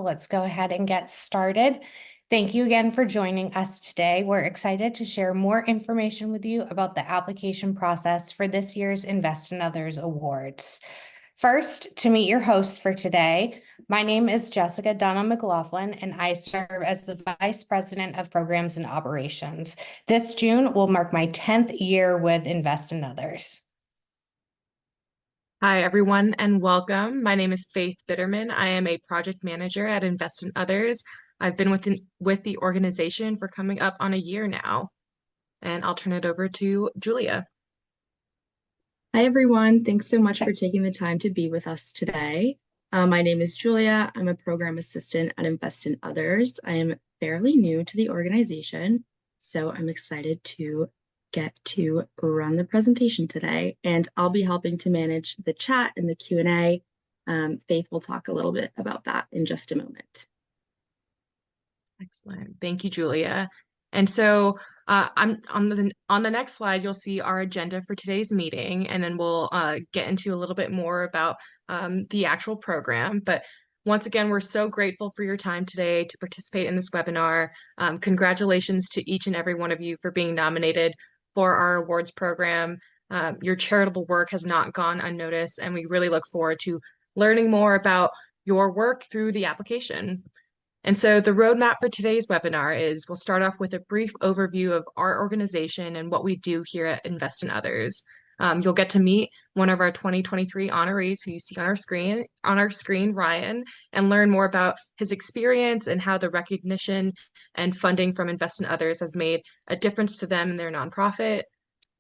Let's go ahead and get started. Thank you again for joining us today. We're excited to share more information with you about the application process for this year's Invest in Others Awards. First, to meet your hosts for today, my name is Jessica Donna McLaughlin, and I serve as the Vice President of Programs and Operations. This June will mark my 10th year with Invest in Others. Hi, everyone, and welcome. My name is Faith Bitterman. I am a project manager at Invest in Others. I've been with the organization for coming up on a year now, and I'll turn it over to Julia. Hi, everyone. Thanks so much for taking the time to be with us today. My name is Julia. I'm a program assistant at Invest in Others. I am fairly new to the organization, so I'm excited to get to run the presentation today, and I'll be helping to manage the chat and the Q&A. Faith will talk a little bit about that in just a moment. Excellent. Thank you, Julia. And so I'm on the next slide, you'll see our agenda for today's meeting, and then we'll get into a little bit more about the actual program. But once again, we're so grateful for your time today to participate in this webinar. Congratulations to each and every one of you for being nominated for our awards program. Your charitable work has not gone unnoticed, and we really look forward to learning more about your work through the application. And so the roadmap for today's webinar is we'll start off with a brief overview of our organization and what we do here at Invest in Others. You'll get to meet one of our 2023 honorees who you see on our screen, Ryan, and learn more about his experience and how the recognition and funding from Invest in Others has made a difference to them and their nonprofit.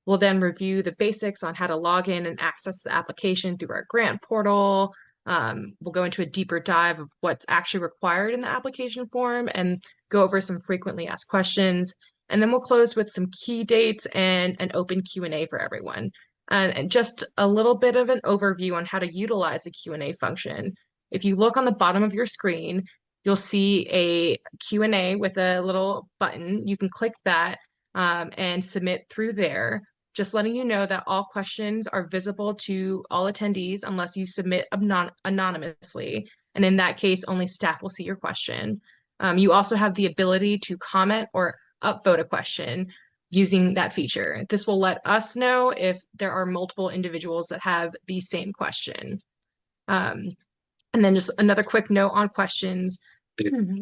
We'll then review the basics on how to log in and access the application through our grant portal. We'll go into a deeper dive of what's actually required in the application form and go over some frequently asked questions. And then we'll close with some key dates and an open Q&A for everyone. And just a little bit of an overview on how to utilize the Q&A function. If you look on the bottom of your screen, you'll see a Q&A with a little button. You can click that and submit through there. Just letting you know that all questions are visible to all attendees unless you submit anonymously. And in that case, only staff will see your question. You also have the ability to comment or upvote a question using that feature. This will let us know if there are multiple individuals that have the same question. And then just another quick note on questions.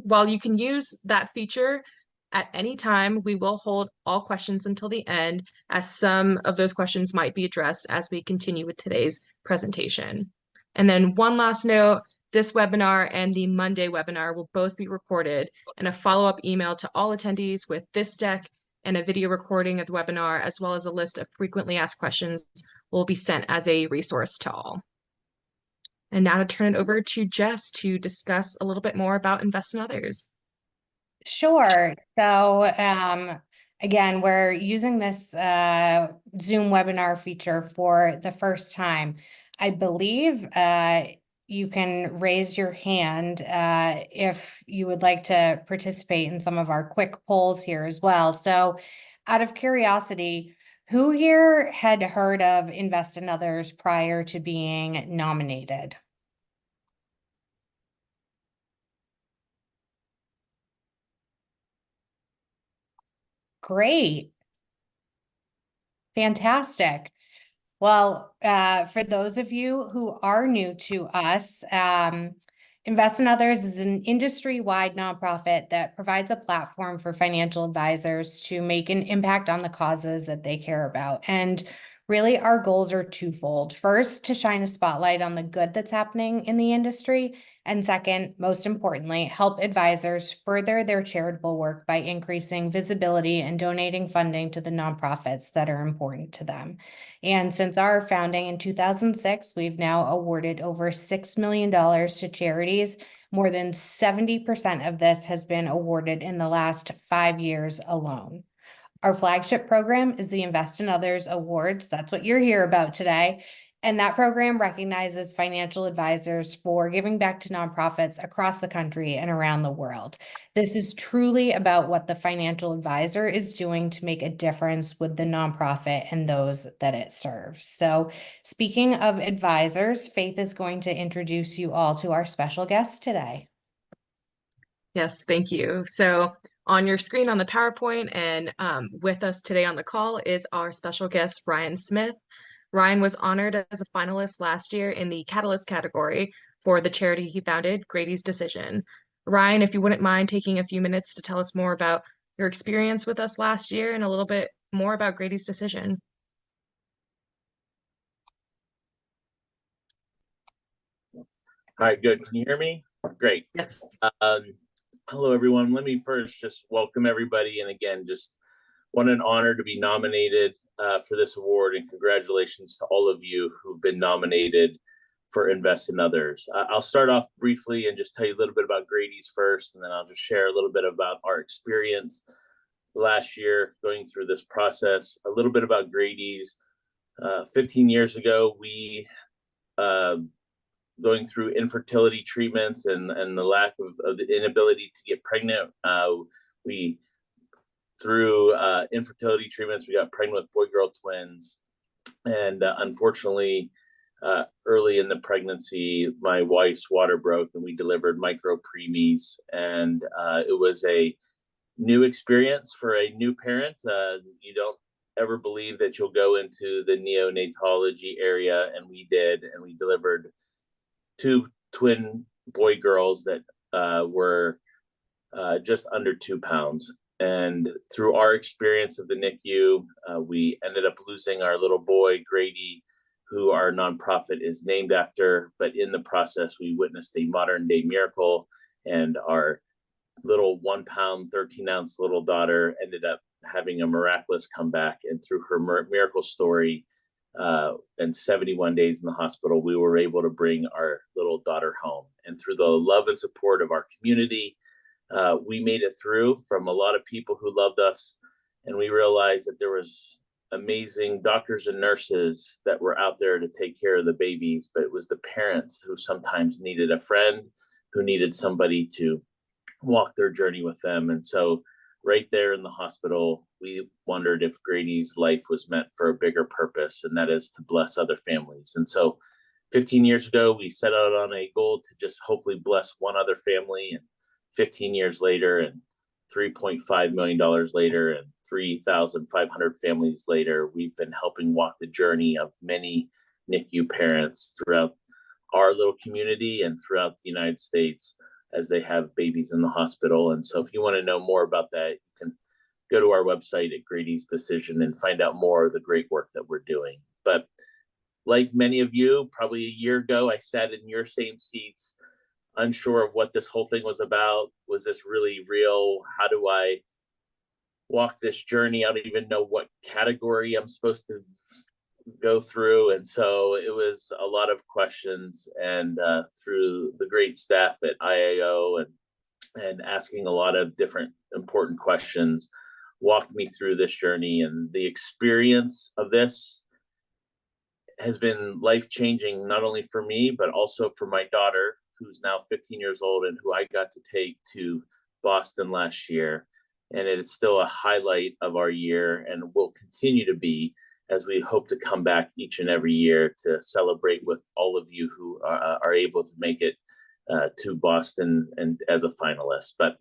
While you can use that feature, at any time, we will hold all questions until the end, as some of those questions might be addressed as we continue with today's presentation. And then one last note, this webinar and the Monday webinar will both be recorded, and a follow-up email to all attendees with this deck and a video recording of the webinar, as well as a list of frequently asked questions, will be sent as a resource to all. And now to turn it over to Jess to discuss a little bit more about Invest in Others. Sure. So again, we're using this Zoom webinar feature for the first time. I believe you can raise your hand if you would like to participate in some of our quick polls here as well. So out of curiosity, who here had heard of Invest in Others prior to being nominated? Great. Fantastic. Well, for those of you who are new to us, Invest in Others is an industry-wide nonprofit that provides a platform for financial advisors to make an impact on the causes that they care about. And really, our goals are twofold. First, to shine a spotlight on the good that's happening in the industry. And second, most importantly, help advisors further their charitable work by increasing visibility and donating funding to the nonprofits that are important to them. And since our founding in 2006, we've now awarded over $6 million to charities. More than 70% of this has been awarded in the last 5 years alone. Our flagship program is the Invest in Others Awards. That's what you're here about today. And that program recognizes financial advisors for giving back to nonprofits across the country and around the world. This is truly about what the financial advisor is doing to make a difference with the nonprofit and those that it serves. So speaking of advisors, Faith is going to introduce you all to our special guest today. Yes, thank you. So on your screen on the PowerPoint and with us today on the call is our special guest, Ryan Smith. Ryan was honored as a finalist last year in the Catalyst category for the charity he founded, Grady's Decision. Ryan, if you wouldn't mind taking a few minutes to tell us more about your experience with us last year and a little bit more about Grady's Decision. Hi, good. Can you hear me? Great. Yes. Hello, everyone. Let me first just welcome everybody. And again, just what an honor to be nominated for this award. And congratulations to all of you who've been nominated for Invest in Others. I'll start off briefly and just tell you a little bit about Grady's first, and then I'll just share a little bit about our experience last year going through this process. A little bit about Grady's. 15 years ago, we going through infertility treatments and the lack of the inability to get pregnant. We, through infertility treatments, we got pregnant with boy-girl twins. And unfortunately, early in the pregnancy, my wife's water broke and we delivered micro preemies. And it was a new experience for a new parent. You don't ever believe that you'll go into the neonatology area, and we did, and we delivered 2 twin boy girls that were just under 2 pounds. And through our experience of the NICU, we ended up losing our little boy, Grady, who our nonprofit is named after. But in the process, we witnessed a modern day miracle, and our little 1 pound, 13-ounce little daughter ended up having a miraculous comeback. And through her miracle story, and 71 days in the hospital, we were able to bring our little daughter home. And through the love and support of our community, we made it through from a lot of people who loved us. And we realized that there was amazing doctors and nurses that were out there to take care of the babies, but it was the parents who sometimes needed a friend, who needed somebody to walk their journey with them. And so right there in the hospital, we wondered if Grady's life was meant for a bigger purpose, and that is to bless other families. And so 15 years ago, we set out on a goal to just hopefully bless one other family. And 15 years later, and $3.5 million later, and 3,500 families later, we've been helping walk the journey of many NICU parents throughout our little community and throughout the United States as they have babies in the hospital. And so if you want to know more about that, you can go to our website at Grady's Decision and find out more of the great work that we're doing. But like many of you, probably a year ago, I sat in your same seats, unsure of what this whole thing was about. Was this really real? How do I walk this journey? I don't even know what category I'm supposed to go through. And so it was a lot of questions, and through the great staff at IAO and asking a lot of different important questions, walked me through this journey. And the experience of this has been life-changing, not only for me, but also for my daughter, who's now 15 years old and who I got to take to Boston last year. And it is still a highlight of our year and will continue to be, as we hope to come back each and every year to celebrate with all of you who are able to make it to Boston and as a finalist. But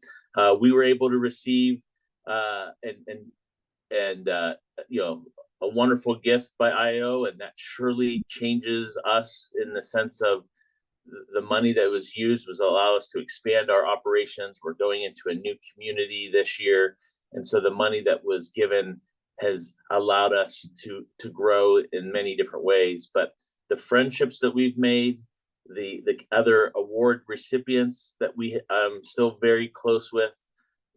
we were able to receive a wonderful gift by IO, and that surely changes us in the sense of the money that was used was allow us to expand our operations. We're going into a new community this year, and so the money that was given has allowed us to grow in many different ways. But the friendships that we've made, the other award recipients that we still very close with,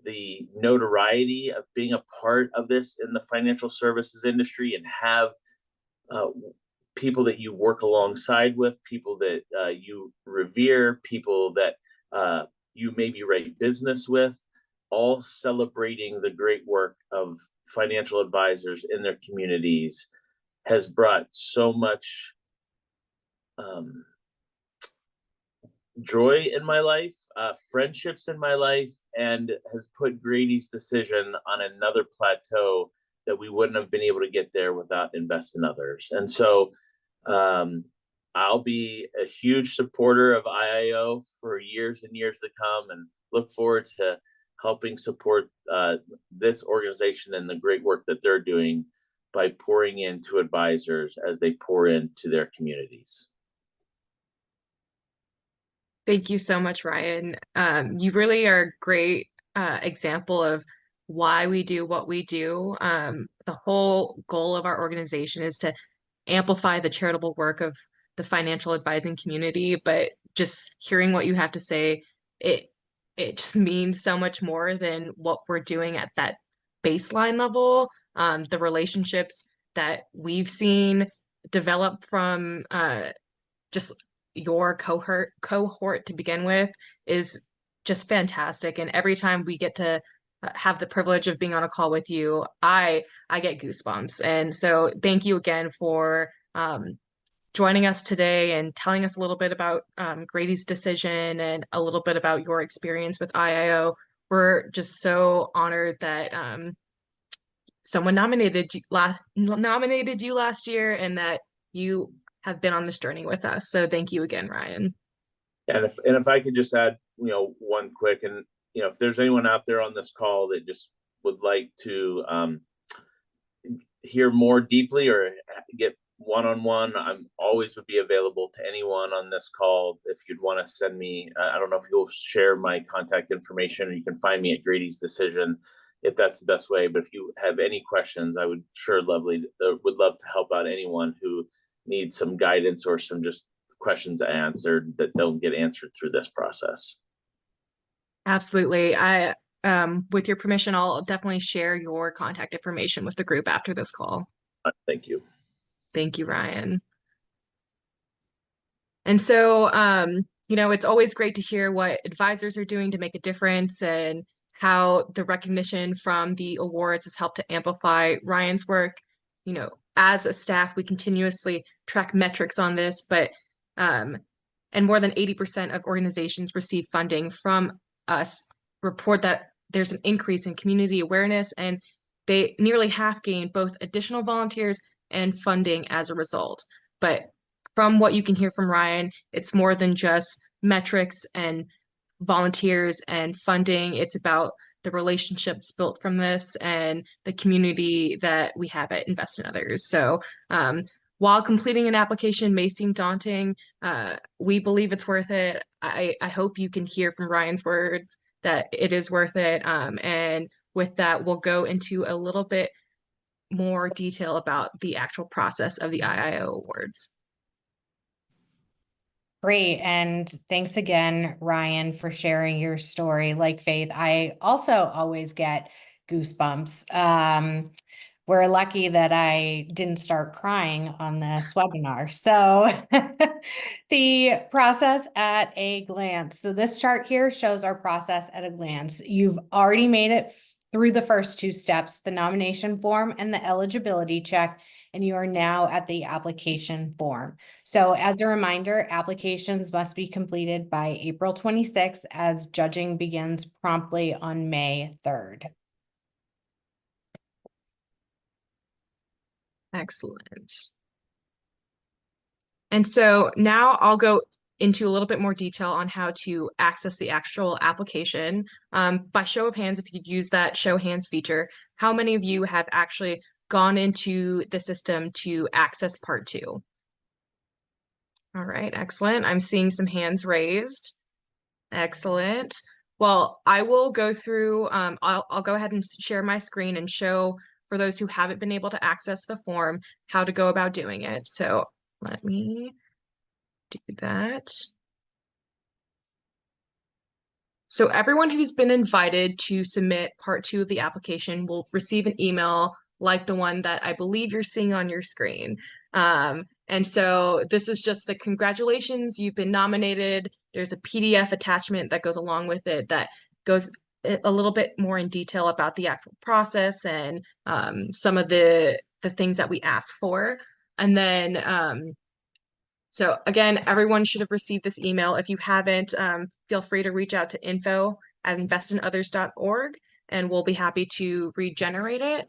the notoriety of being a part of this in the financial services industry and have people that you work alongside with, people that you revere, people that you maybe write business with, all celebrating the great work of financial advisors in their communities, has brought so much joy in my life, friendships in my life, and has put Grady's Decision on another plateau that we wouldn't have been able to get there without Invest in Others. And so I'll be a huge supporter of IIO for years and years to come. And look forward to helping support this organization and the great work that they're doing by pouring into advisors as they pour into their communities. Thank you so much, Ryan. You really are a great example of why we do what we do. The whole goal of our organization is to amplify the charitable work of the financial advising community, but just hearing what you have to say, it just means so much more than what we're doing at that baseline level. The relationships that we've seen develop from just your cohort to begin with is just fantastic. And every time we get to have the privilege of being on a call with you, I get goosebumps. And so thank you again for joining us today and telling us a little bit about Grady's decision and a little bit about your experience with IIO. We're just so honored that someone nominated you last year and that you have been on this journey with us. So thank you again, Ryan. And if I could just add, one quick, and if there's anyone out there on this call that just would like to hear more deeply or get one-on-one, I'm always would be available to anyone on this call. If you'd want to send me, I don't know if you'll share my contact information, or you can find me at Grady's Decision if that's the best way. But if you have any questions, I would would love to help out anyone who needs some guidance or some just questions answered that don't get answered through this process. Absolutely. With your permission, I'll definitely share your contact information with the group after this call. Thank you. Thank you, Ryan. And so, it's always great to hear what advisors are doing to make a difference and how the recognition from the awards has helped to amplify Ryan's work. As a staff, we continuously track metrics on this, but and more than 80% of organizations receive funding from us report that there's an increase in community awareness, and they nearly half gain both additional volunteers and funding as a result. But from what you can hear from Ryan, it's more than just metrics and volunteers and funding. It's about the relationships built from this and the community that we have at Invest in Others. So while completing an application may seem daunting, we believe it's worth it. I hope you can hear from Ryan's words that it is worth it. And with that, we'll go into a little bit more detail about the actual process of the IIO awards. Great. And thanks again, Ryan, for sharing your story. Like Faith, I also always get goosebumps. We're lucky that I didn't start crying on this webinar. So the process at a glance. So this chart here shows our process at a glance. You've already made it through the first two steps, the nomination form and the eligibility check, and you are now at the application form. So as a reminder, applications must be completed by April 26th as judging begins promptly on May 3rd. Excellent. And so now I'll go into a little bit more detail on how to access the actual application. By show of hands, if you could use that show hands feature, how many of you have actually gone into the system to access part 2? All right, excellent. I'm seeing some hands raised. Excellent. Well, I will go through, I'll go ahead and share my screen and show for those who haven't been able to access the form, how to go about doing it. So let me do that. So everyone who's been invited to submit part 2 of the application will receive an email like the one that I believe you're seeing on your screen. And so this is just the congratulations, you've been nominated. There's a PDF attachment that goes along with it that goes a little bit more in detail about the actual process and some of the things that we ask for. And then, so again, everyone should have received this email. If you haven't, feel free to reach out to info@investinothers.org and we'll be happy to regenerate it.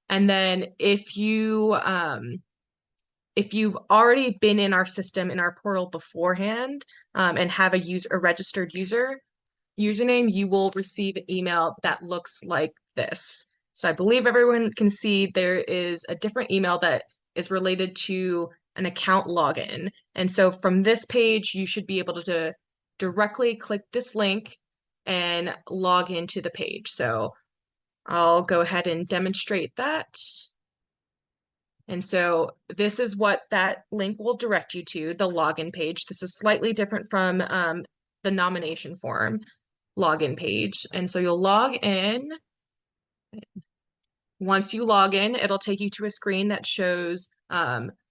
And then if you've already been in our system, in our portal beforehand, and have a registered user, username, you will receive an email that looks like this. So I believe everyone can see there is a different email that is related to an account login. And so from this page, you should be able to directly click this link and log into the page. So I'll go ahead and demonstrate that. And so this is what that link will direct you to, the login page. This is slightly different from the nomination form login page. And so you'll log in. Once you log in, it'll take you to a screen that shows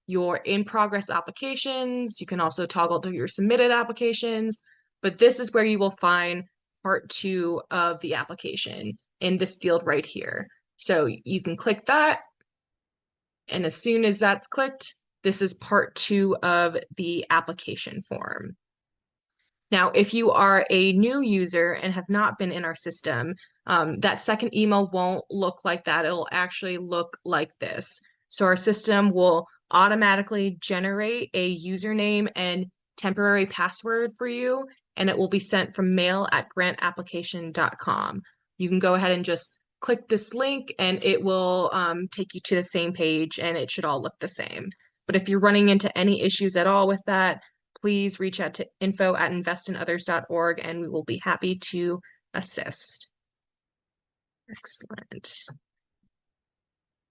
your in-progress applications. You can also toggle to your submitted applications, but this is where you will find part 2 of the application in this field right here. So you can click that, and as soon as that's clicked, this is part 2 of the application form. Now, if you are a new user and have not been in our system, that second email won't look like that. It'll actually look like this. So our system will automatically generate a username and temporary password for you, and it will be sent from mail@grantapplication.com. You can go ahead and just click this link and it will take you to the same page, and it should all look the same. But if you're running into any issues at all with that, please reach out to info@investinothers.org and we will be happy to assist. Excellent.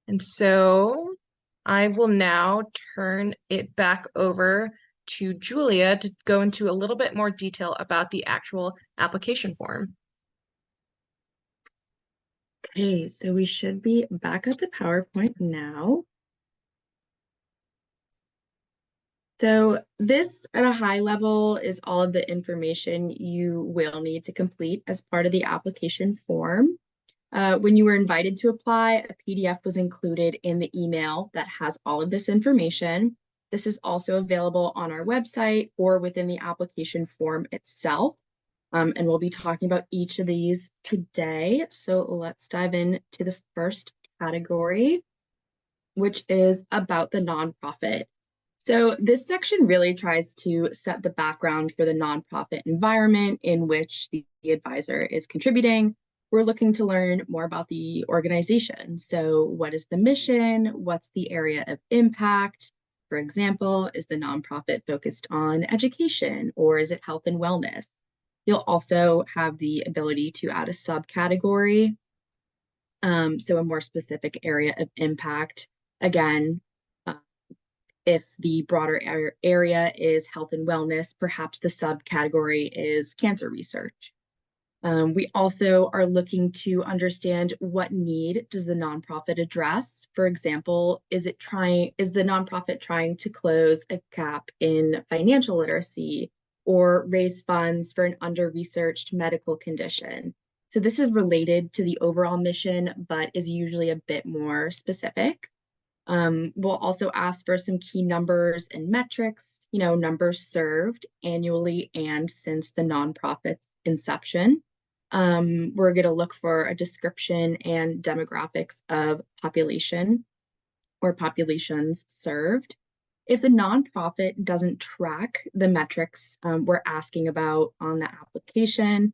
And so I will now turn it back over to Julia to go into a little bit more detail about the actual application form. Okay, so we should be back at the PowerPoint now. So this at a high level is all of the information you will need to complete as part of the application form. When you were invited to apply, a PDF was included in the email that has all of this information. This is also available on our website or within the application form itself. And we'll be talking about each of these today. So let's dive into the first category, which is about the nonprofit. So this section really tries to set the background for the nonprofit environment in which the advisor is contributing. We're looking to learn more about the organization. So what is the mission? What's the area of impact? For example, is the nonprofit focused on education or is it health and wellness? You'll also have the ability to add a subcategory. So a more specific area of impact. Again, if the broader area is health and wellness, perhaps the subcategory is cancer research. We also are looking to understand what need does the nonprofit address. For example, is the nonprofit trying to close a gap in financial literacy or raise funds for an under-researched medical condition? So this is related to the overall mission, but is usually a bit more specific. We'll also ask for some key numbers and metrics, numbers served annually and since the nonprofit's inception. We're going to look for a description and demographics of population or populations served. If the nonprofit doesn't track the metrics we're asking about on the application,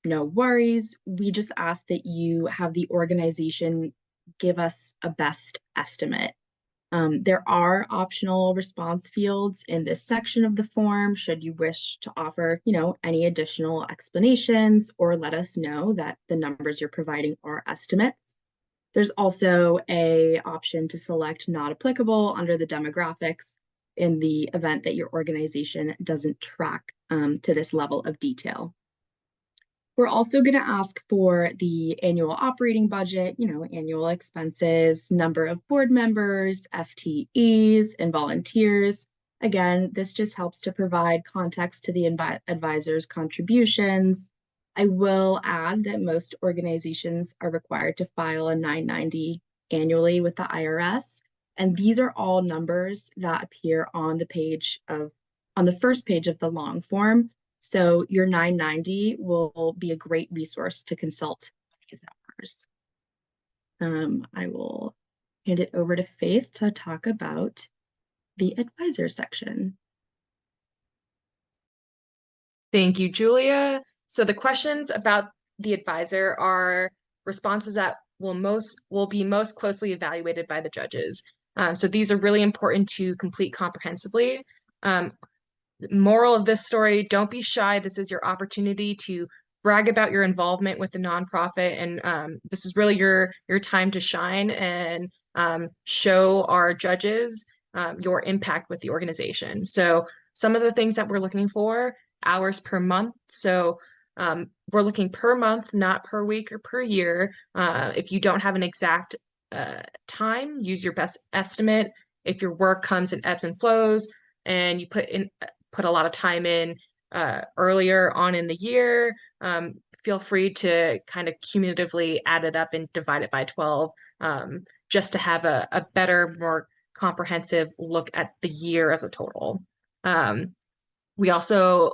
no worries. We just ask that you have the organization give us a best estimate. There are optional response fields in this section of the form should you wish to offer, any additional explanations or let us know that the numbers you're providing are estimates. There's also an option to select not applicable under the demographics in the event that your organization doesn't track to this level of detail. We're also going to ask for the annual operating budget, annual expenses, number of board members, FTEs, and volunteers. Again, this just helps to provide context to the advisor's contributions. I will add that most organizations are required to file a 990 annually with the IRS. And these are all numbers that appear on the first page of the long form. So your 990 will be a great resource to consult these numbers. I will hand it over to Faith to talk about the advisor section. Thank you, Julia. So the questions about the advisor are responses that will be most closely evaluated by the judges. So these are really important to complete comprehensively. Moral of this story, don't be shy. This is your opportunity to brag about your involvement with the nonprofit, and this is really your time to shine and show our judges your impact with the organization. So some of the things that we're looking for: hours per month. So we're looking per month, not per week or per year. If you don't have an exact time, use your best estimate. If your work comes in ebbs and flows and you put a lot of time in earlier on in the year, feel free to kind of cumulatively add it up and divide it by 12, just to have a better, more comprehensive look at the year as a total. We also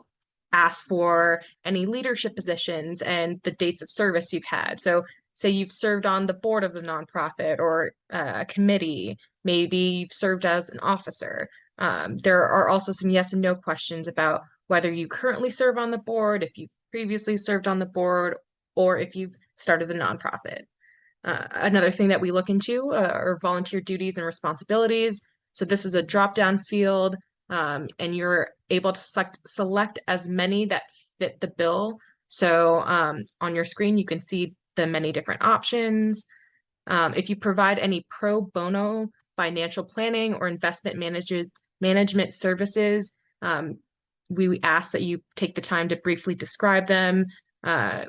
ask for any leadership positions and the dates of service you've had. So say you've served on the board of the nonprofit or a committee, maybe you've served as an officer. There are also some yes and no questions about whether you currently serve on the board, if you've previously served on the board, or if you've started the nonprofit. Another thing that we look into are volunteer duties and responsibilities. So this is a drop-down field, and you're able to select as many that fit the bill. So on your screen, you can see the many different options. If you provide any pro bono financial planning or investment management services, we ask that you take the time to briefly describe them.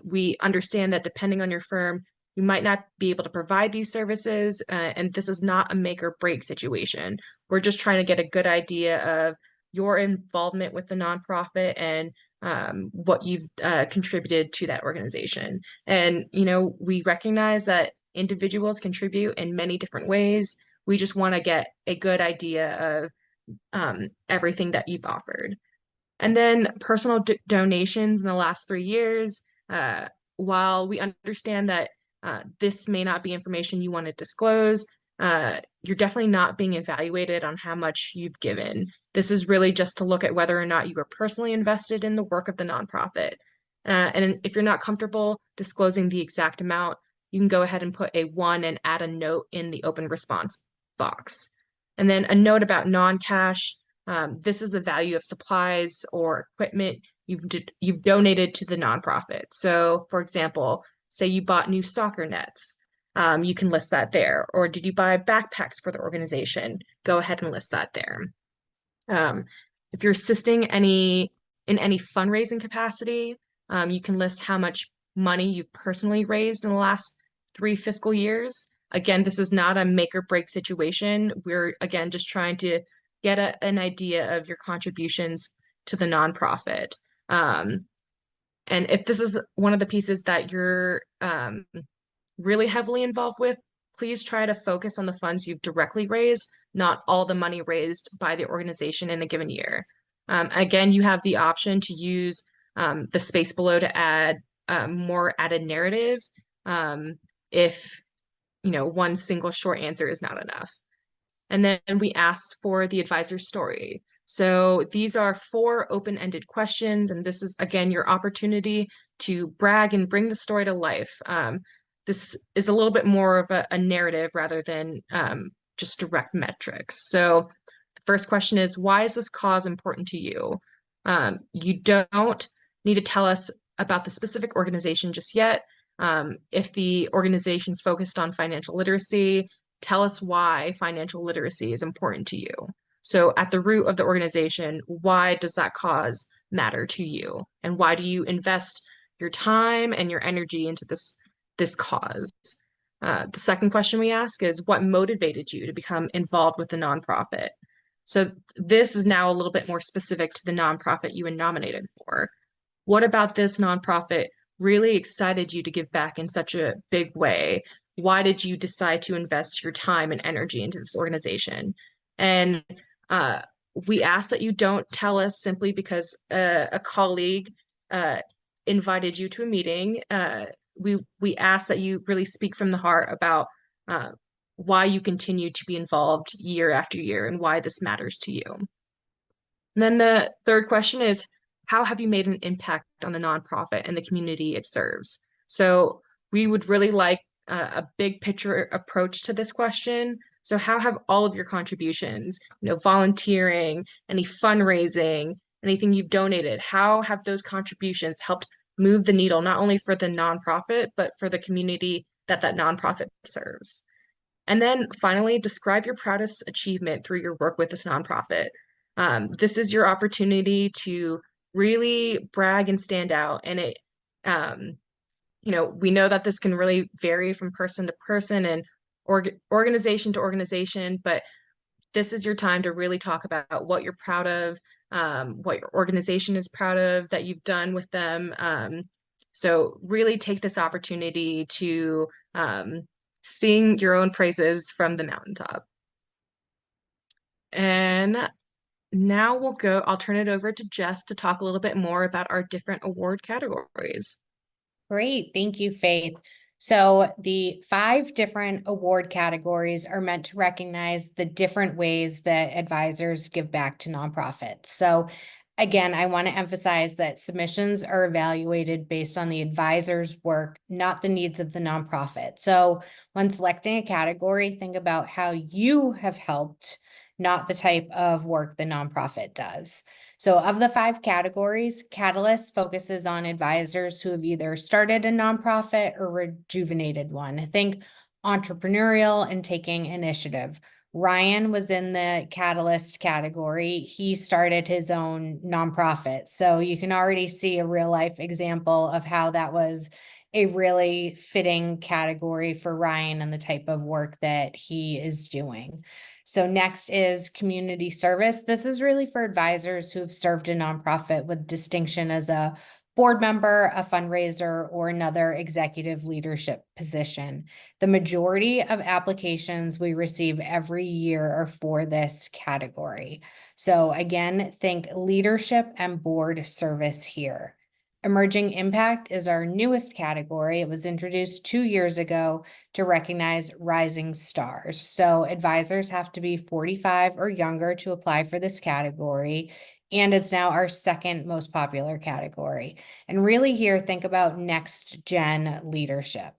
We understand that depending on your firm, you might not be able to provide these services, and this is not a make or break situation. We're just trying to get a good idea of your involvement with the nonprofit and what you've contributed to that organization. And, we recognize that individuals contribute in many different ways. We just want to get a good idea of everything that you've offered. And then personal donations in the last 3 years. While we understand that this may not be information you want to disclose, you're definitely not being evaluated on how much you've given. This is really just to look at whether or not you are personally invested in the work of the nonprofit. And if you're not comfortable disclosing the exact amount, you can go ahead and put a 1 and add a note in the open response box. And then a note about non-cash. This is the value of supplies or equipment you've donated to the nonprofit. So, for example, say you bought new soccer nets, you can list that there. Or did you buy backpacks for the organization? Go ahead and list that there. If you're assisting in any fundraising capacity, you can list how much money you've personally raised in the last 3 fiscal years. Again, this is not a make or break situation. We're, again, just trying to get an idea of your contributions to the nonprofit. And if this is one of the pieces that you're really heavily involved with, please try to focus on the funds you've directly raised, not all the money raised by the organization in a given year. Again, you have the option to use the space below to add more added narrative if one single short answer is not enough. And then we asked for the advisor's story. So these are 4 open-ended questions, and this is, again, your opportunity to brag and bring the story to life. This is a little bit more of a narrative rather than just direct metrics. So the first question is, why is this cause important to you? You don't need to tell us about the specific organization just yet. If the organization focused on financial literacy, tell us why financial literacy is important to you. So at the root of the organization, why does that cause matter to you? And why do you invest your time and your energy into this cause? The second question we ask is, what motivated you to become involved with the nonprofit? So this is now a little bit more specific to the nonprofit you were nominated for. What about this nonprofit really excited you to give back in such a big way? Why did you decide to invest your time and energy into this organization? And we ask that you don't tell us simply because a colleague invited you to a meeting. We ask that you really speak from the heart about why you continue to be involved year after year and why this matters to you. And then the third question is, how have you made an impact on the nonprofit and the community it serves? So we would really like a big picture approach to this question. So how have all of your contributions, volunteering, any fundraising, anything you've donated, how have those contributions helped move the needle, not only for the nonprofit, but for the community that nonprofit serves? And then finally, describe your proudest achievement through your work with this nonprofit. This is your opportunity to really brag and stand out. And um, we know that this can really vary from person to person and organization to organization, but this is your time to really talk about what you're proud of, what your organization is proud of that you've done with them. So really take this opportunity to sing your own praises from the mountaintop. And now I'll turn it over to Jess to talk a little bit more about our different award categories. Great. Thank you, Faith. So the 5 different award categories are meant to recognize the different ways that advisors give back to nonprofits. So again, I want to emphasize that submissions are evaluated based on the advisor's work, not the needs of the nonprofit. So when selecting a category, think about how you have helped, not the type of work the nonprofit does. So of the 5 categories, Catalyst focuses on advisors who have either started a nonprofit or rejuvenated one. Think entrepreneurial and taking initiative. Ryan was in the Catalyst category. He started his own nonprofit. So you can already see a real life example of how that was a really fitting category for Ryan and the type of work that he is doing. So next is community service. This is really for advisors who have served a nonprofit with distinction as a board member, a fundraiser, or another executive leadership position. The majority of applications we receive every year are for this category. So again, think leadership and board service here. Emerging impact is our newest category. It was introduced 2 years ago to recognize rising stars. So advisors have to be 45 or younger to apply for this category. And it's now our 2nd most popular category. And really here, think about next gen leadership.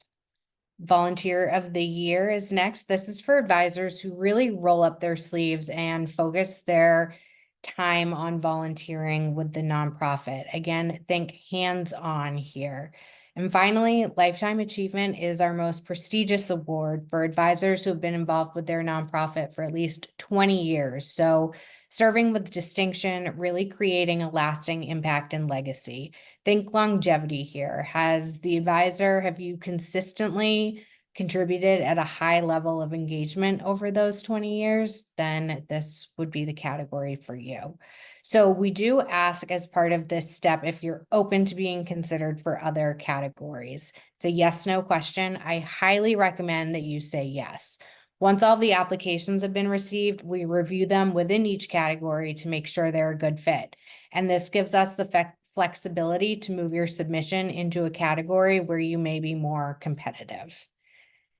Volunteer of the Year is next. This is for advisors who really roll up their sleeves and focus their time on volunteering with the nonprofit. Again, think hands-on here. And finally, Lifetime Achievement is our most prestigious award for advisors who have been involved with their nonprofit for at least 20 years. So serving with distinction, really creating a lasting impact and legacy. Think longevity here. Have you consistently contributed at a high level of engagement over those 20 years? Then this would be the category for you. So we do ask as part of this step if you're open to being considered for other categories. It's a yes/no question. I highly recommend that you say yes. Once all the applications have been received, we review them within each category to make sure they're a good fit. And this gives us the flexibility to move your submission into a category where you may be more competitive.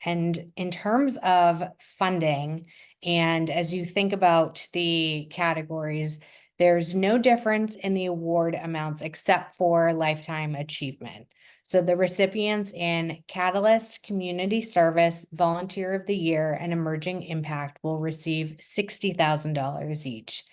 And in terms of funding, and as you think about the categories, there's no difference in the award amounts except for lifetime achievement. So the recipients in Catalyst, Community Service, Volunteer of the Year, and Emerging Impact will receive $60,000 each.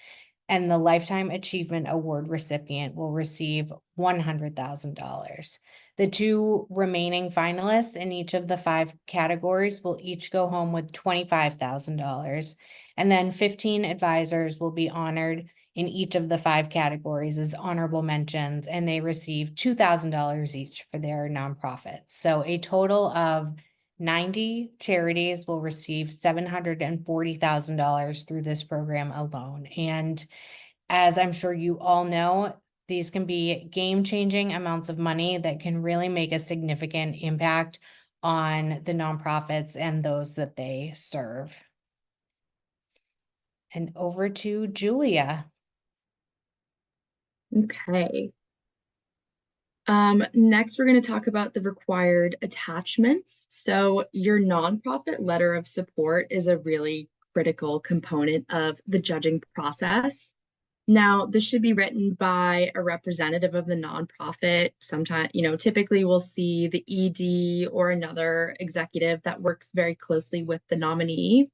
And the Lifetime Achievement Award recipient will receive $100,000. The 2 remaining finalists in each of the 5 categories will each go home with $25,000. And then 15 advisors will be honored in each of the 5 categories as honorable mentions, and they receive $2,000 each for their nonprofits. So a total of 90 charities will receive $740,000 through this program alone. And as I'm sure you all know, these can be game-changing amounts of money that can really make a significant impact on the nonprofits and those that they serve. And over to Julia. Okay. Next, we're going to talk about the required attachments. So your nonprofit letter of support is a really critical component of the judging process. Now, this should be written by a representative of the nonprofit. Sometimes, typically we'll see the ED or another executive that works very closely with the nominee.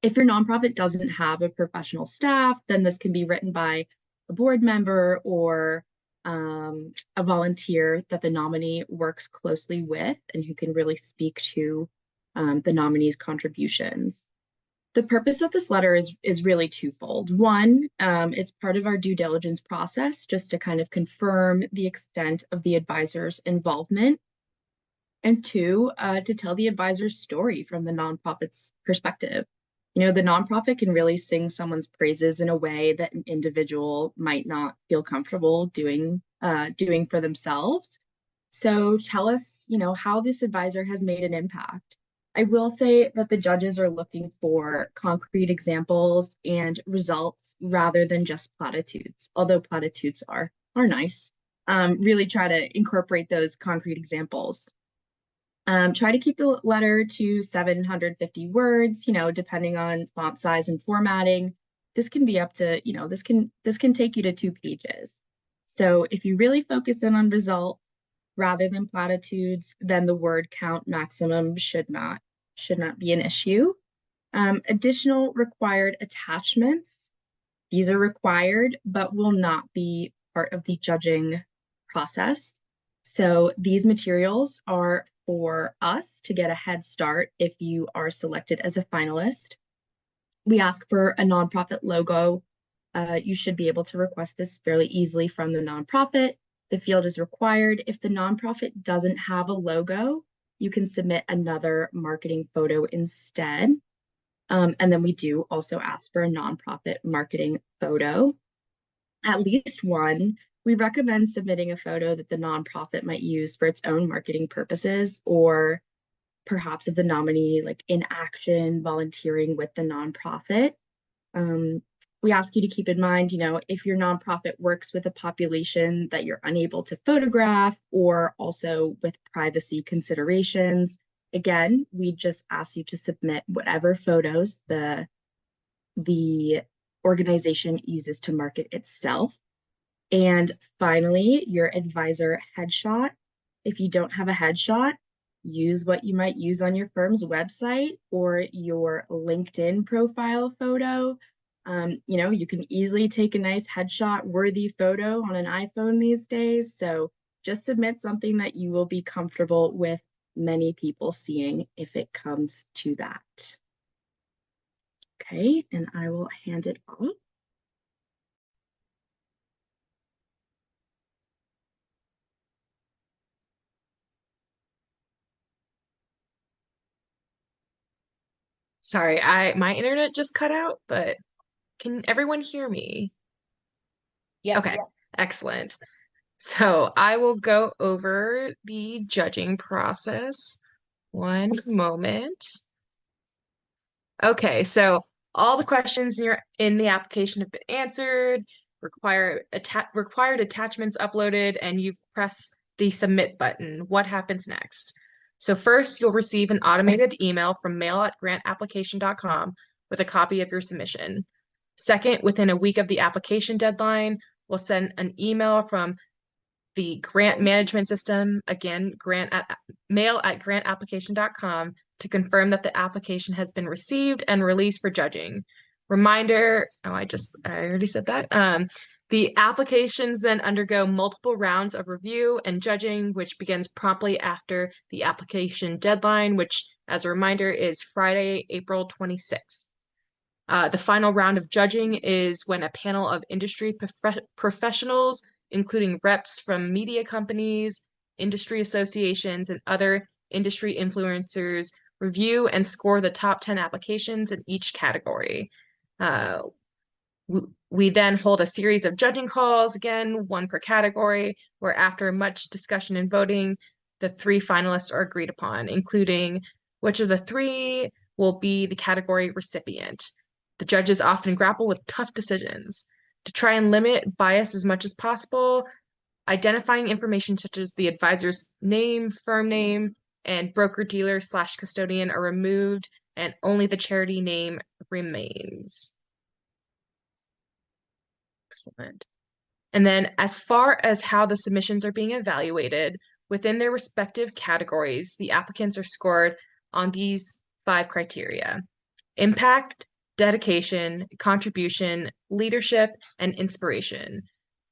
If your nonprofit doesn't have a professional staff, then this can be written by a board member or a volunteer that the nominee works closely with and who can really speak to the nominee's contributions. The purpose of this letter is really twofold. One, it's part of our due diligence process just to kind of confirm the extent of the advisor's involvement. And two, to tell the advisor's story from the nonprofit's perspective. The nonprofit can really sing someone's praises in a way that an individual might not feel comfortable doing for themselves. So tell us, how this advisor has made an impact. I will say that the judges are looking for concrete examples and results rather than just platitudes, although platitudes are nice. Really try to incorporate those concrete examples. Try to keep the letter to 750 words, depending on font size and formatting. This can be up to, this can take you to 2 pages. So if you really focus in on results rather than platitudes, then the word count maximum should not be an issue. Additional required attachments. These are required, but will not be part of the judging process. So these materials are for us to get a head start if you are selected as a finalist. We ask for a nonprofit logo. You should be able to request this fairly easily from the nonprofit. The field is required. If the nonprofit doesn't have a logo, you can submit another marketing photo instead. And then we do also ask for a nonprofit marketing photo, at least one. We recommend submitting a photo that the nonprofit might use for its own marketing purposes, or perhaps of the nominee, like in action, volunteering with the nonprofit. We ask you to keep in mind, if your nonprofit works with a population that you're unable to photograph, or also with privacy considerations, again, we just ask you to submit whatever photos the organization uses to market itself. And finally, your advisor headshot. If you don't have a headshot, use what you might use on your firm's website or your LinkedIn profile photo. You can easily take a nice headshot worthy photo on an iPhone these days. So just submit something that you will be comfortable with many people seeing if it comes to that. Okay, and I will hand it off. Sorry, my internet just cut out, but can everyone hear me? Yeah. Okay, excellent. So I will go over the judging process. One moment. Okay, so all the questions in the application have been answered, required attachments uploaded, and you've pressed the submit button. What happens next? So first, you'll receive an automated email from mail@grantapplication.com with a copy of your submission. Second, within a week of the application deadline, we'll send an email from the grant management system, again, mail@grantapplication.com, to confirm that the application has been received and released for judging. Reminder, I already said that. The applications then undergo multiple rounds of review and judging, which begins promptly after the application deadline, which, as a reminder, is Friday, April 26th. The final round of judging is when a panel of industry professionals, including reps from media companies, industry associations, and other industry influencers, review and score the top 10 applications in each category. We then hold a series of judging calls, again, one per category, where after much discussion and voting, the 3 finalists are agreed upon, including which of the 3 will be the category recipient. The judges often grapple with tough decisions. To try and limit bias as much as possible, identifying information such as the advisor's name, firm name, and broker-dealer/custodian are removed, and only the charity name remains. Excellent. And then as far as how the submissions are being evaluated, within their respective categories, the applicants are scored on these 5 criteria: impact, dedication, contribution, leadership, and inspiration,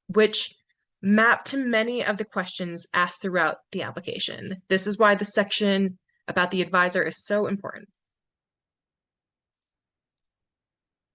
which map to many of the questions asked throughout the application. This is why the section about the advisor is so important.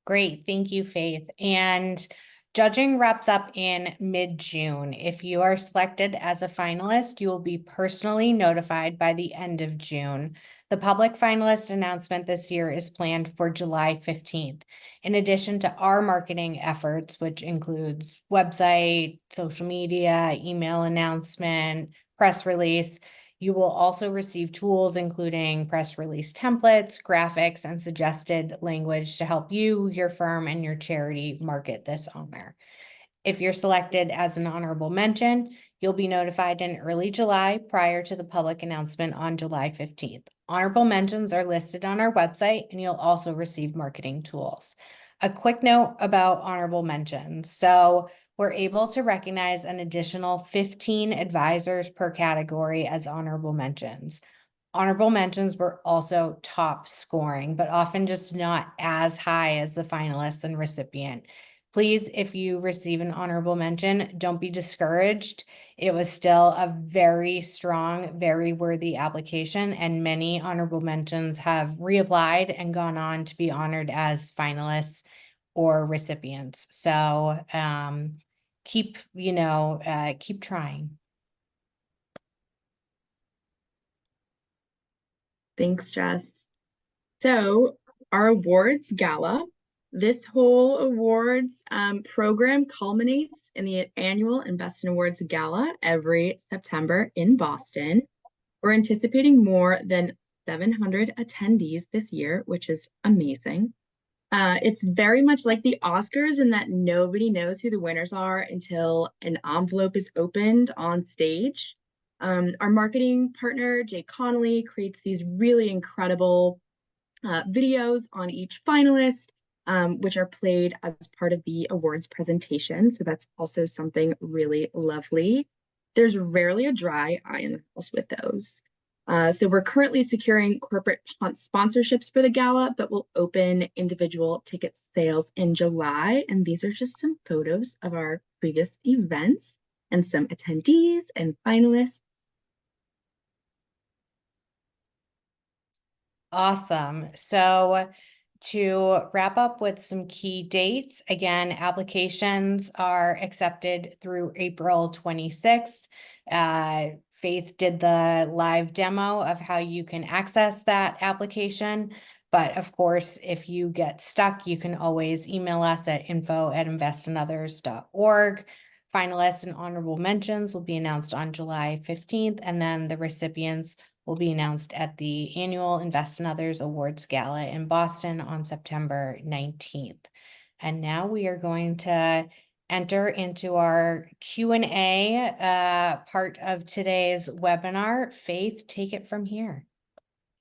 Great, thank you, Faith. And judging wraps up in mid-June. If you are selected as a finalist, you will be personally notified by the end of June. The public finalist announcement this year is planned for July 15th. In addition to our marketing efforts, which includes website, social media, email announcement, press release, you will also receive tools including press release templates, graphics, and suggested language to help you, your firm, and your charity market this honor. If you're selected as an honorable mention, you'll be notified in early July prior to the public announcement on July 15th. Honorable mentions are listed on our website, and you'll also receive marketing tools. A quick note about honorable mentions. So we're able to recognize an additional 15 advisors per category as honorable mentions. Honorable mentions were also top scoring, but often just not as high as the finalists and recipient. Please, if you receive an honorable mention, don't be discouraged. It was still a very strong, very worthy application, and many honorable mentions have reapplied and gone on to be honored as finalists or recipients. So keep trying. Thanks, Jess. So our awards gala, this whole awards program culminates in the annual Invest in Awards Gala every September in Boston. We're anticipating more than 700 attendees this year, which is amazing. It's very much like the Oscars in that nobody knows who the winners are until an envelope is opened on stage. Our marketing partner, Jay Connolly, creates these really incredible videos on each finalist, which are played as part of the awards presentation. So that's also something really lovely. There's rarely a dry eye in the house with those. So we're currently securing corporate sponsorships for the gala, but we'll open individual ticket sales in July. And these are just some photos of our previous events and some attendees and finalists. Awesome. So to wrap up with some key dates, again, applications are accepted through April 26th. Faith did the live demo of how you can access that application. But of course, if you get stuck, you can always email us at info@investinOthers.org. Finalists and honorable mentions will be announced on July 15th, and then the recipients will be announced at the annual Invest in Others Awards Gala in Boston on September 19th. And now we are going to enter into our Q&A part of today's webinar. Faith, take it from here.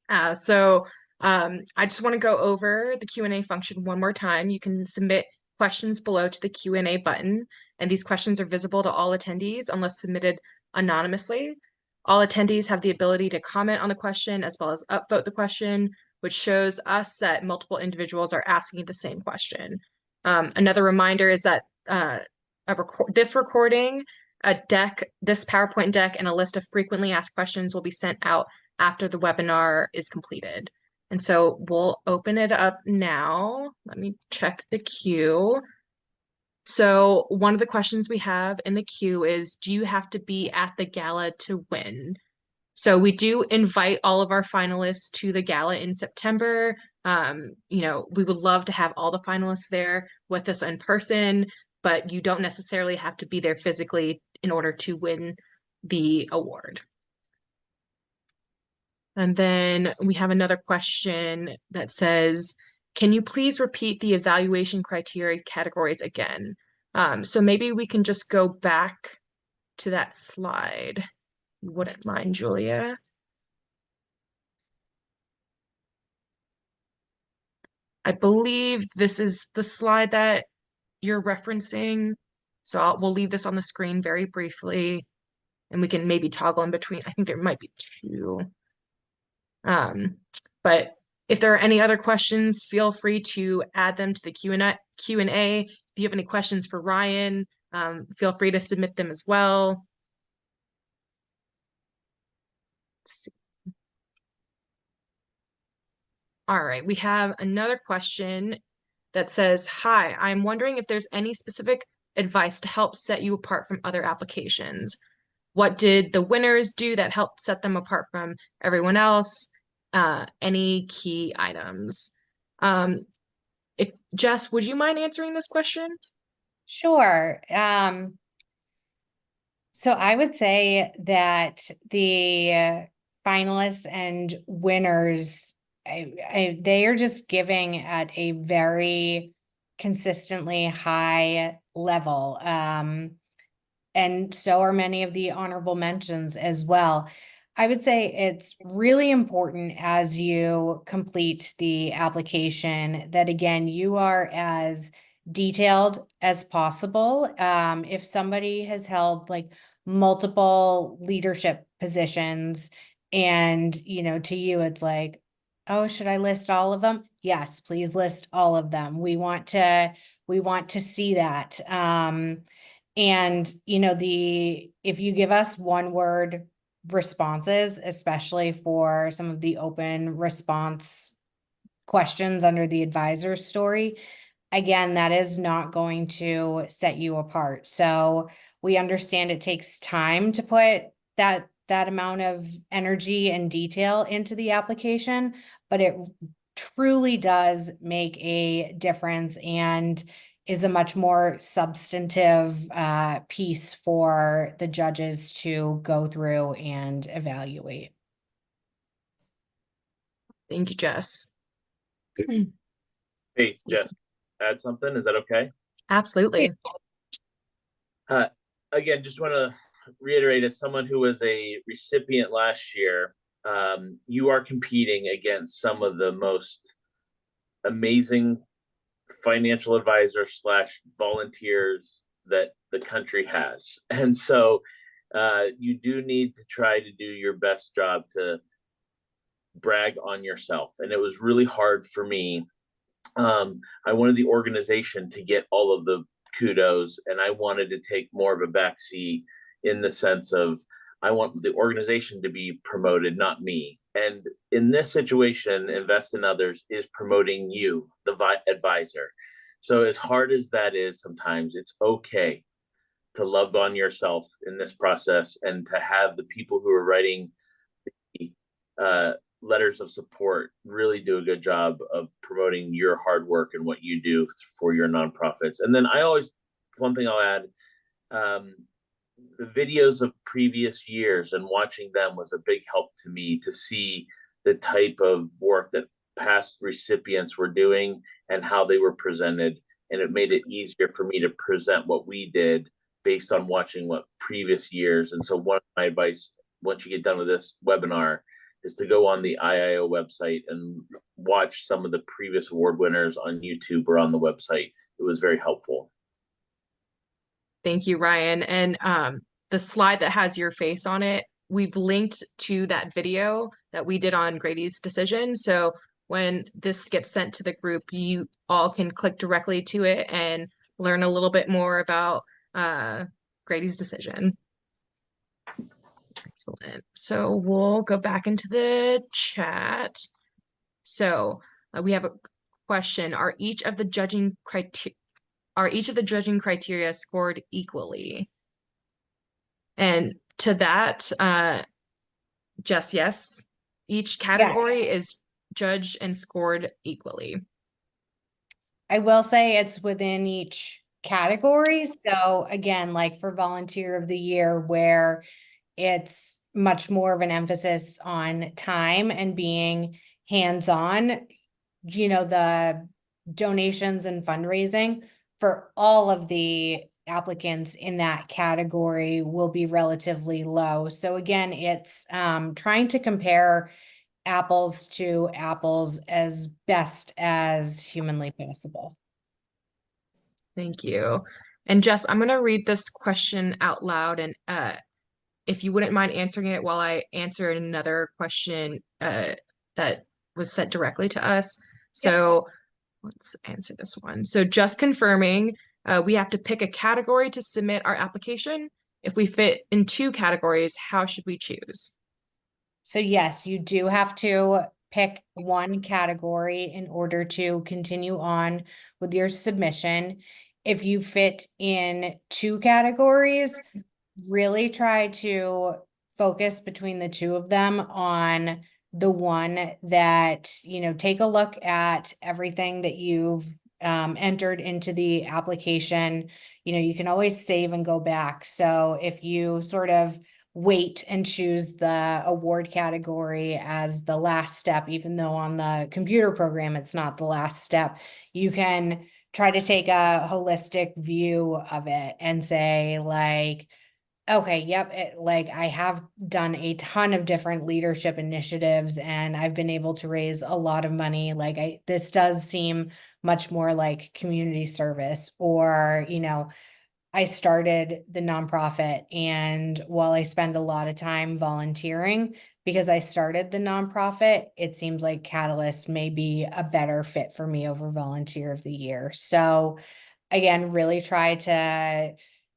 I just want to go over the Q&A function one more time. You can submit questions below to the Q&A button, and these questions are visible to all attendees unless submitted anonymously. All attendees have the ability to comment on the question as well as upvote the question, which shows us that multiple individuals are asking the same question. Another reminder is that this recording, this PowerPoint deck, and a list of frequently asked questions will be sent out after the webinar is completed. And so we'll open it up now. Let me check the queue. So one of the questions we have in the queue is, do you have to be at the gala to win? So we do invite all of our finalists to the gala in September. We would love to have all the finalists there with us in person, but you don't necessarily have to be there physically in order to win the award. And then we have another question that says, can you please repeat the evaluation criteria categories again? So maybe we can just go back to that slide. You wouldn't mind, Julia? I believe this is the slide that you're referencing. So we'll leave this on the screen very briefly, and we can maybe toggle in between. I think there might be two. But if there are any other questions, feel free to add them to the Q&A. If you have any questions for Ryan, feel free to submit them as well. Let's see. All right, we have another question that says, "Hi, I'm wondering if there's any specific advice to help set you apart from other applications. What did the winners do that helped set them apart from everyone else? Any key items?" If Jess, would you mind answering this question? Sure. So I would say that the finalists and winners, they are just giving at a very consistently high level. And so are many of the honorable mentions as well. I would say it's really important as you complete the application that, again, you are as detailed as possible. If somebody has held like multiple leadership positions and, to you, it's like, oh, should I list all of them? Yes, please list all of them. We want to see that. And if you give us one word responses, especially for some of the open response questions under the advisor story, again, that is not going to set you apart. So we understand it takes time to put that amount of energy and detail into the application, but it truly does make a difference and is a much more substantive piece for the judges to go through and evaluate. Thank you, Jess. Hey, Jess, add something. Is that okay? Absolutely. Again, just want to reiterate, as someone who was a recipient last year, you are competing against some of the most amazing financial advisors / volunteers that the country has. And so you do need to try to do your best job to brag on yourself. And it was really hard for me. I wanted the organization to get all of the kudos, and I wanted to take more of a backseat in the sense of I want the organization to be promoted, not me. And in this situation, Invest in Others is promoting you, the advisor. So as hard as that is, sometimes it's okay to love on yourself in this process and to have the people who are writing the letters of support really do a good job of promoting your hard work and what you do for your nonprofits. And then one thing I'll add, the videos of previous years and watching them was a big help to me to see the type of work that past recipients were doing and how they were presented. And it made it easier for me to present what we did based on watching what previous years. And so one of my advice, once you get done with this webinar, is to go on the IIO website and watch some of the previous award winners on YouTube or on the website. It was very helpful. Thank you, Ryan. And the slide that has your face on it, we've linked to that video that we did on Grady's decision. So when this gets sent to the group, you all can click directly to it and learn a little bit more about Grady's decision. Excellent. So we'll go back into the chat. So we have a question. Are each of the judging criteria scored equally? And to that, Jess, yes, each category is judged and scored equally. I will say it's within each category. So again, like for Volunteer of the Year, where it's much more of an emphasis on time and being hands-on, the donations and fundraising for all of the applicants in that category will be relatively low. So again, it's trying to compare apples to apples as best as humanly possible. Thank you. And Jess, I'm going to read this question out loud, and if you wouldn't mind answering it while I answer another question that was sent directly to us. So let's answer this one. So just confirming, we have to pick a category to submit our application. If we fit in 2 categories, how should we choose? So yes, you do have to pick one category in order to continue on with your submission. If you fit in 2 categories, really try to focus between the 2 of them on the one that, take a look at everything that you've entered into the application. You can always save and go back. So if you sort of wait and choose the award category as the last step, even though on the computer program it's not the last step, you can try to take a holistic view of it and say, like, okay, yep, I have done a ton of different leadership initiatives and I've been able to raise a lot of money. This does seem much more like community service, or, I started the nonprofit, and while I spend a lot of time volunteering because I started the nonprofit, it seems like Catalyst may be a better fit for me over Volunteer of the Year. So again, really try to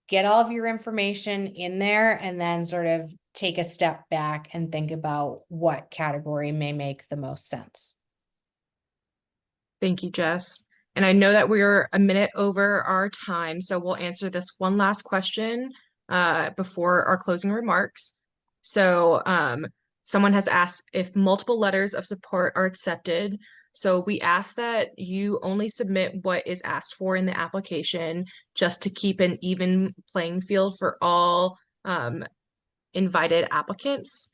get all of your information in there and then sort of take a step back and think about what category may make the most sense. Thank you, Jess. And I know that we're a minute over our time, so we'll answer this one last question before our closing remarks. So someone has asked if multiple letters of support are accepted. So we ask that you only submit what is asked for in the application, just to keep an even playing field for all invited applicants.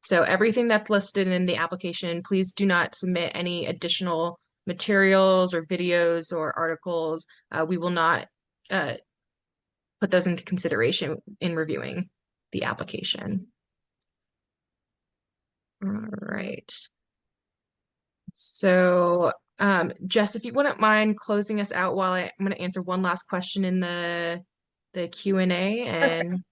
So everything that's listed in the application, please do not submit any additional materials or videos or articles. We will not put those into consideration in reviewing the application. All right. So Jess, if you wouldn't mind closing us out while I'm going to answer one last question in the Q&A. And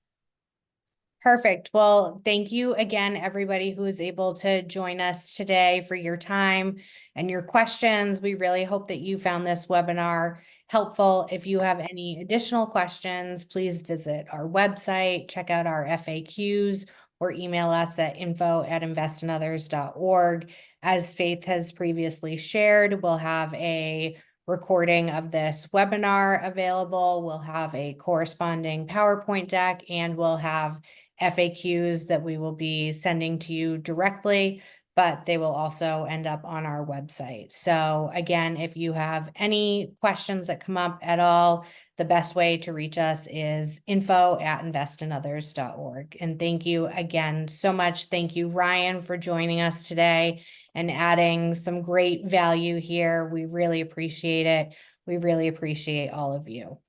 Perfect. Well, thank you again, everybody who was able to join us today, for your time and your questions. We really hope that you found this webinar helpful. If you have any additional questions, please visit our website, check out our FAQs, or email us at info@investinothers.org. As Faith has previously shared, we'll have a recording of this webinar available. We'll have a corresponding PowerPoint deck, and we'll have FAQs that we will be sending to you directly, but they will also end up on our website. So again, if you have any questions that come up at all, the best way to reach us is info@investinothers.org. And thank you again so much. Thank you, Ryan, for joining us today and adding some great value here. We really appreciate it. We really appreciate all of you.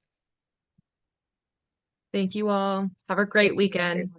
thank you all. Have a great weekend.